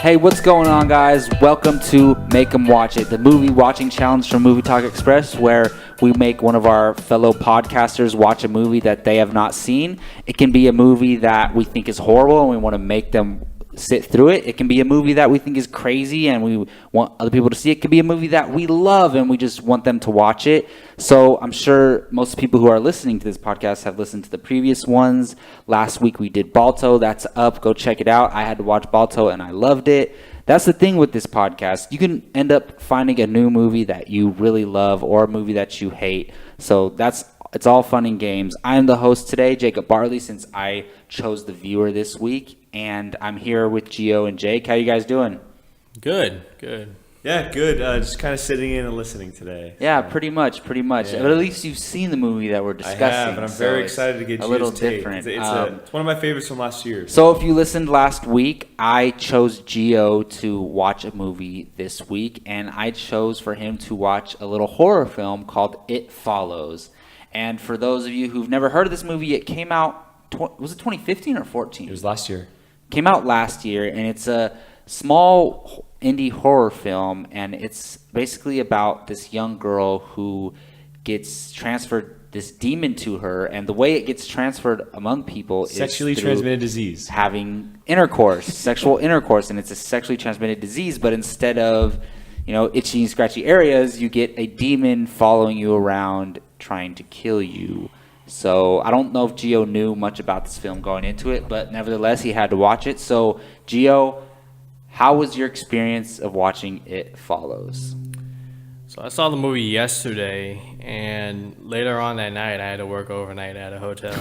Hey, what's going on, guys? Welcome to Make 'em Watch It, the movie watching challenge from Movie Talk Express, where we make one of our fellow podcasters watch a movie that they have not seen. It can be a movie that we think is horrible and we want to make them sit through it. It can be a movie that we think is crazy and we want other people to see. It could be a movie that we love and we just want them to watch it. So I'm sure most people who are listening to this podcast have listened to the previous ones. Last week we did Balto. That's up. Go check it out. I had to watch Balto and I loved it. That's the thing with this podcast. You can end up finding a new movie that you really love or a movie that you hate. So it's all fun and games. I'm the host today, Jacob Barley, since I chose the viewer this week. And I'm here with Gio and Jake. How you guys doing? Good. Yeah, good. Just kind of sitting in and listening today. Yeah, pretty much. Yeah. But at least you've seen the movie that we're discussing. I have, and I'm very excited to get a Gio's little take. different. It's one of my favorites from last year. So if you listened last week, I chose Gio to watch a movie this week, and I chose for him to watch a little horror film called It Follows. And for those of you who've never heard of this movie, it came out, was it 2015 or 14? It was last year. Came out last year, and it's a small indie horror film, and it's basically about this young girl who gets transferred this demon to her, and the way it gets transferred among people is Sexually transmitted disease. having intercourse, sexual intercourse, and it's a sexually transmitted disease, but instead of, itchy and scratchy areas, you get a demon following you around trying to kill you. So I don't know if Gio knew much about this film going into it, but nevertheless, he had to watch it. So, Gio, how was your experience of watching It Follows? So I saw the movie yesterday, and later on that night, I had to work overnight at a hotel.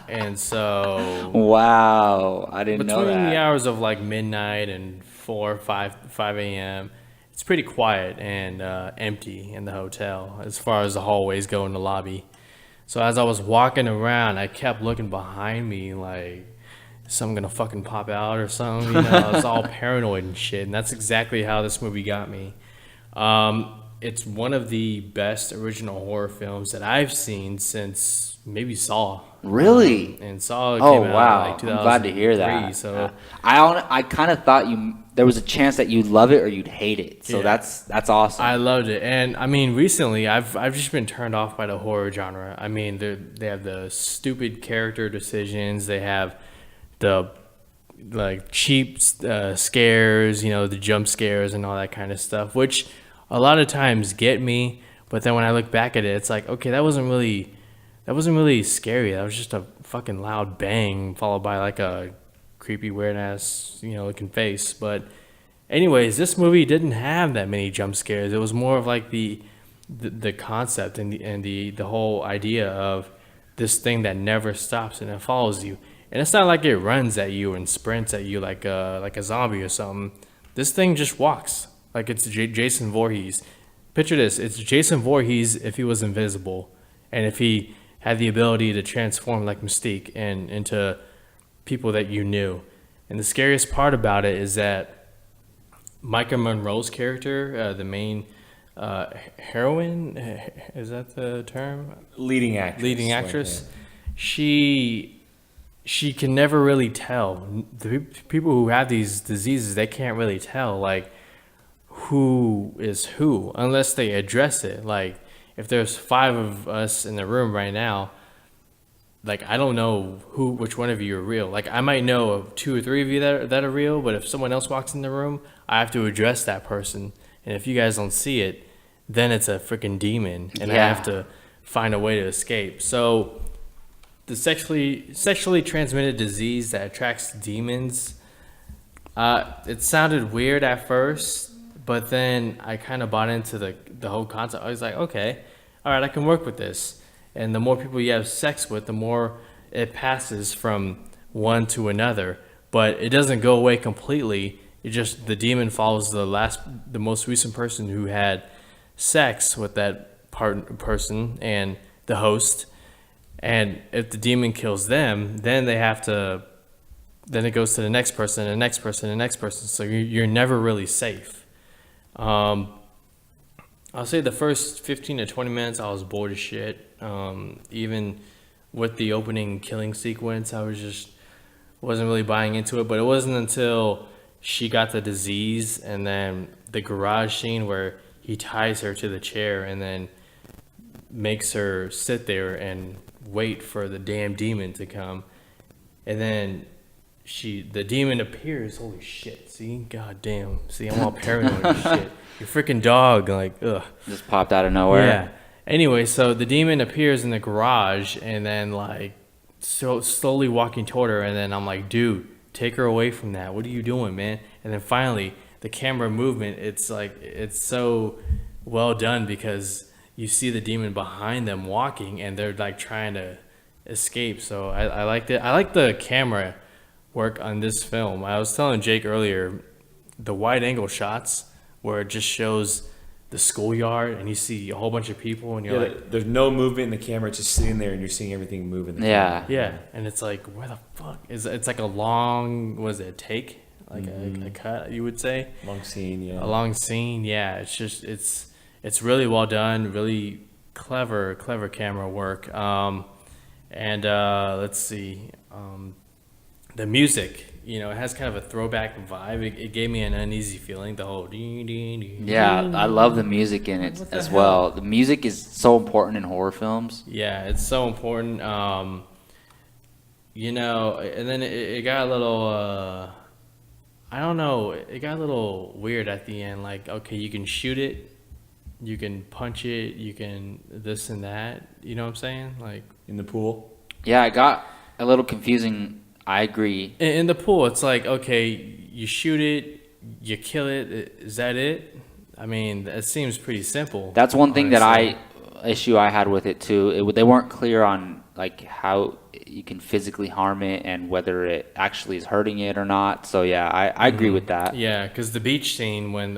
And so Wow, I didn't know between that. the hours of like midnight and 5 a.m., it's pretty quiet and empty in the hotel as far as the hallways go in the lobby. So as I was walking around, I kept looking behind me like, is something gonna fucking pop out or something? I was all paranoid and shit, and that's exactly how this movie got me. It's one of the best original horror films that I've seen since maybe Saw. Really? And Saw Oh, came out wow. in like 2003. I'm glad to hear that. So I kind of thought there was a chance that you'd love it or you'd hate it. So Yeah. that's awesome. I loved it, and I mean, recently I've just been turned off by the horror genre. I mean, they have the stupid character decisions. They have the like cheap scares, the jump scares and all that kind of stuff, which a lot of times get me. But then when I look back at it, it's like, okay, that wasn't really scary. That was just a fucking loud bang followed by like a creepy weird ass looking face. But anyways, this movie didn't have that many jump scares. It was more of like the concept and the whole idea of this thing that never stops and it follows you. And it's not like it runs at you and sprints at you like a zombie or something. This thing just walks like it's Jason Voorhees. Picture this: it's Jason Voorhees if he was invisible, and if he had the ability to transform like Mystique and into people that you knew. And the scariest part about it is that Micah Monroe's character, the main heroine, is that the term? Leading actress. She can never really tell. The people who have these diseases, they can't really tell like who is who unless they address it. Like if there's 5 of us in the room right now, like I don't know which one of you are real. Like I might know of 2 or 3 of you that are real, but if someone else walks in the room, I have to address that person. And if you guys don't see it, then it's a freaking demon, and I have to find a way to escape. So the sexually transmitted disease that attracts demons, it sounded weird at first, but then I kind of bought into the whole concept. I was like, okay, all right, I can work with this. And the more people you have sex with, the more it passes from one to another. But it doesn't go away completely. It just, the demon follows the most recent person who had sex with that person and the host. And if the demon kills them, then it goes to the next person, the next person, the next person. So you're never really safe. I'll say the first 15 to 20 minutes, I was bored as shit. Even with the opening killing sequence, I wasn't really buying into it. But it wasn't until she got the disease, and then the garage scene where he ties her to the chair and then makes her sit there and wait for the damn demon to come, and then the demon appears. Holy shit! See, goddamn. See, I'm all paranoid and shit. Your freaking dog, like, ugh. Just popped out of nowhere. Yeah. Anyway, so the demon appears in the garage, and then like so slowly walking toward her, and then I'm like, dude, take her away from that. What are you doing, man? And then finally, the camera movement. It's like it's so well done because you see the demon behind them walking, and they're like trying to escape. So I liked it. I like the camera work on this film. I was telling Jake earlier, the wide angle shots where it just shows the schoolyard and you see a whole bunch of people and you're like, there's no movement in the camera, it's just sitting there and you're seeing everything move in the camera. yeah, and it's like, where the fuck is it's like a long, was it a take, like a cut, you would say, Long scene, yeah. a long scene. Yeah, it's just it's really well done, really clever camera work. And let's see, the music, you know, it has kind of a throwback vibe. It gave me an uneasy feeling, the whole Yeah, I love the music in it as well. The music is so important in horror films. Yeah, it's so important. You know, and then it got a little, I don't know, it got a little weird at the end. Like, okay, you can shoot it, you can punch it, you can this and that. You know what I'm saying? Like In the pool. Yeah, it got a little confusing. I agree. in the pool, it's like, okay, you shoot it, you kill it. Is that it? I mean, that seems pretty simple. That's one thing honestly. issue I had with it too. They weren't clear on like how you can physically harm it and whether it actually is hurting it or not. So yeah, I agree with that. Yeah, because the beach scene when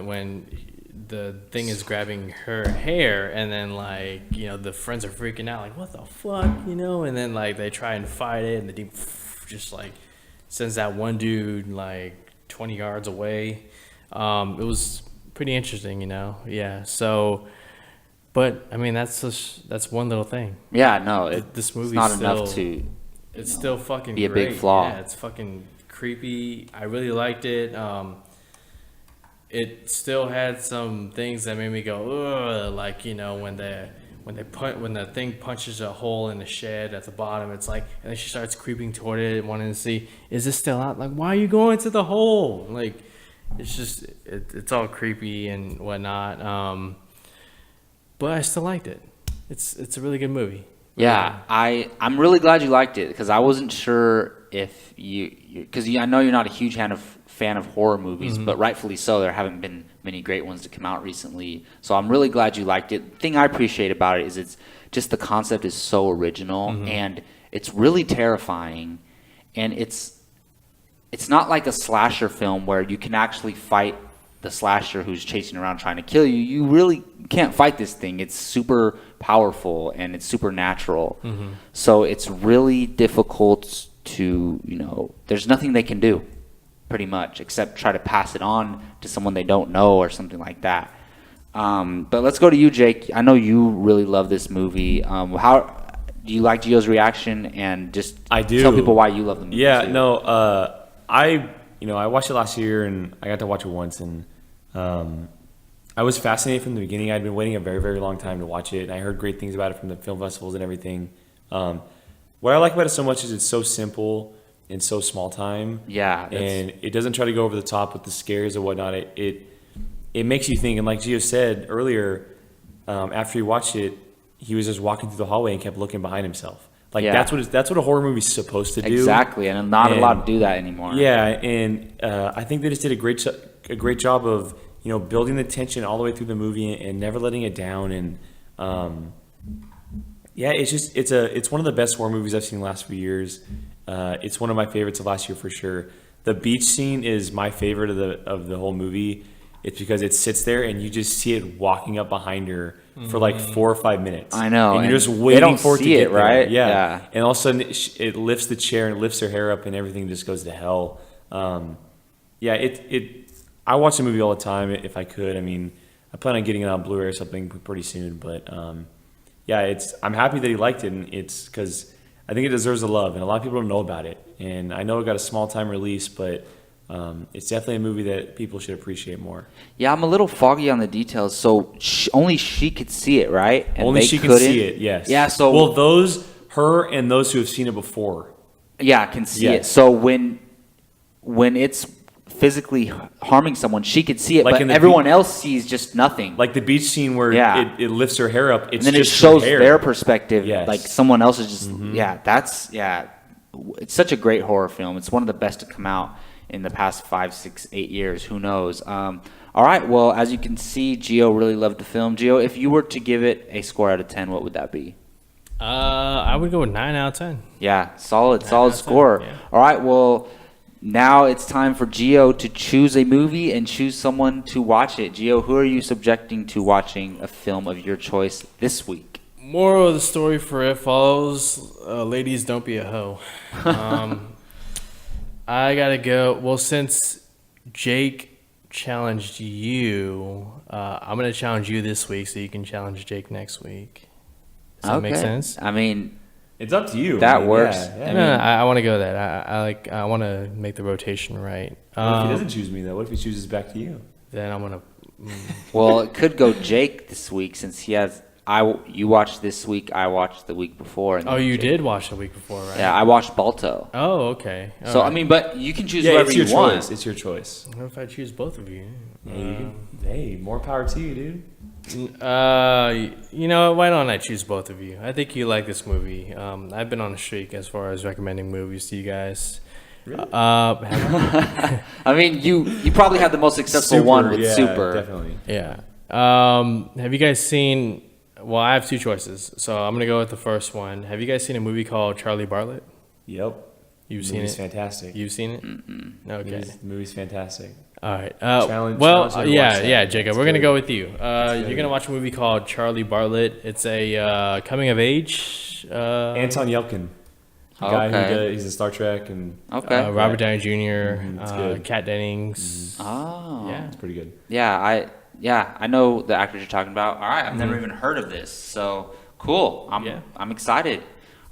the thing is grabbing her hair, and then like, you know, the friends are freaking out, like, what the fuck, you know, and then like they try and fight it, and the demon just like sends that one dude like 20 yards away. It was pretty interesting, you know. Yeah. So, but I mean, that's one little thing. Yeah, no, This it's movie's not still, enough to. it's still fucking be a great. big flaw. Yeah, it's fucking creepy. I really liked it. It still had some things that made me go, ugh, like, you know, when the thing punches a hole in the shed at the bottom, it's like, and then she starts creeping toward it, wanting to see, is this still out? Like, why are you going to the hole? Like, it's just, it's all creepy and whatnot. But I still liked it. It's a really good movie. Yeah, I'm really glad you liked it because I wasn't sure if because I know you're not a huge fan of horror movies, but rightfully so. There haven't been many great ones to come out recently, so I'm really glad you liked it. The thing I appreciate about it is it's just the concept is so original and it's really terrifying, and it's not like a slasher film where you can actually fight the slasher who's chasing around trying to kill you. You really can't fight this thing. It's super powerful and it's supernatural. So it's really difficult to, you know, there's nothing they can do pretty much except try to pass it on to someone they don't know or something like that. But let's go to you, Jake. I know you really love this movie. How do you like Gio's reaction, and just I do. tell people why you love the movie? Yeah, too. no, I watched it last year and I got to watch it once, and I was fascinated from the beginning. I'd been waiting a very, very long time to watch it, and I heard great things about it from the film festivals and everything. What I like about it so much is it's so simple and so small time. Yeah, and it doesn't try to go over the top with the scares or whatnot. It makes you think, and like Gio said earlier, after he watched it, he was just walking through the hallway and kept looking behind himself. Like that's what a horror movie's supposed to do. Exactly, and not allowed to do that anymore. Yeah, and I think they just did a great job of, you know, building the tension all the way through the movie and never letting it down. And yeah, it's one of the best horror movies I've seen in the last few years. It's one of my favorites of last year for sure. The beach scene is my favorite of the whole movie. It's because it sits there and you just see it walking up behind her for like 4 or 5 minutes. I know, and you're just and waiting they don't for it to see get it, there. right? Yeah. Yeah. And all of a sudden it lifts the chair and lifts her hair up and everything just goes to hell. Yeah, I watch the movie all the time if I could. I mean, I plan on getting it on Blu-ray or something pretty soon. But yeah, I'm happy that he liked it, and it's because I think it deserves the love, and a lot of people don't know about it. And I know it got a small time release, but it's definitely a movie that people should appreciate more. Yeah, I'm a little foggy on the details. So only she could see it, right? And Only they she can couldn't? see it. Yes. Yeah. So well, her and those who have seen it before. yeah, can see it. Yes. So when it's physically harming someone, she could see it, Like but in the everyone else sees just nothing. Like the beach scene where Yeah. it lifts her hair up. It's and then it just shows her hair. their perspective. Yes. Like someone else is just it's such a great horror film. It's one of the best to come out in the past 5, 6, 8 years. Who knows? All right. Well, as you can see, Gio really loved the film. Gio, if you were to give it a score out of 10, what would that be? I would go with 9 out of 10. Yeah, solid out of 10, score. yeah. All right. Well, now it's time for Gio to choose a movie and choose someone to watch it. Gio, who are you subjecting to watching a film of your choice this week? Moral of the story for It Follows: ladies, don't be a hoe. I gotta go. Well, since Jake challenged you, I'm gonna challenge you this week, so you can challenge Jake next week. Does that make sense? I mean, It's up to you. That works. Yeah. No, I want to go that. I want to make the rotation right. What if he doesn't choose me though? What if he chooses back to you? Then I'm gonna. well, it could go Jake this week since he has. You watched this week. I watched the week before. And Oh, then you Jake- did watch the week before, right? Yeah, I watched Balto. Oh, okay. All So I right. mean, but you can choose Yeah, whoever it's your you want. choice. It's your choice. What if I choose both of you? Hey, more power to you, dude. You know what? Why don't I choose both of you? I think you like this movie. I've been on a streak as far as recommending movies to you guys. Really? I mean, you probably had the most successful one with yeah, Super. Definitely. Yeah. Have you guys seen? Well, I have two choices, so I'm gonna go with the first one. Have you guys seen a movie called Charlie Bartlett? Yep. You've The seen movie's it. fantastic. You've seen it. Okay. The movie's fantastic. All right. Challenge Well, you to watch yeah, that. yeah, Jacob. It's We're gonna good. go with you. You're gonna watch a movie called Charlie Bartlett. It's a coming of age. Anton Yelkin. The guy who Okay. he's in Star Trek and Okay. Robert Downey Jr., it's good. Kat Dennings. Oh. Yeah. it's pretty good. Yeah, I know the actors you're talking about. All right, I've never even heard of this. So cool. I'm excited.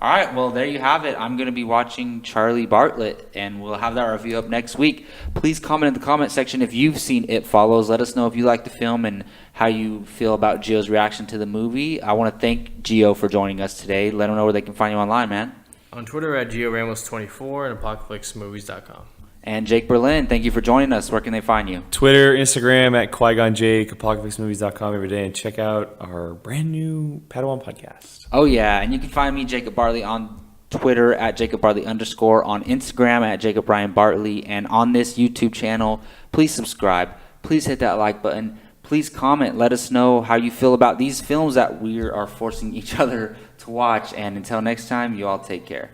All right, well there you have it. I'm gonna be watching Charlie Bartlett, and we'll have that review up next week. Please comment in the comment section if you've seen It Follows. Let us know if you like the film and how you feel about Gio's reaction to the movie. I want to thank Gio for joining us today. Let them know where they can find you online, man. On Twitter at GioRamos24 and apocalypsemovies.com. And Jake Berlin, thank you for joining us. Where can they find you? Twitter, Instagram at Qui-Gon Jake, apocalypsemovies.com every day, and check out our brand new Padawan podcast. Oh, yeah. And you can find me, Jacob Bartley, on Twitter at Jacob Bartley _, on Instagram at Jacob Brian Bartley, and on this YouTube channel. Please subscribe. Please hit that like button. Please comment. Let us know how you feel about these films that we are forcing each other to watch. And until next time, you all take care.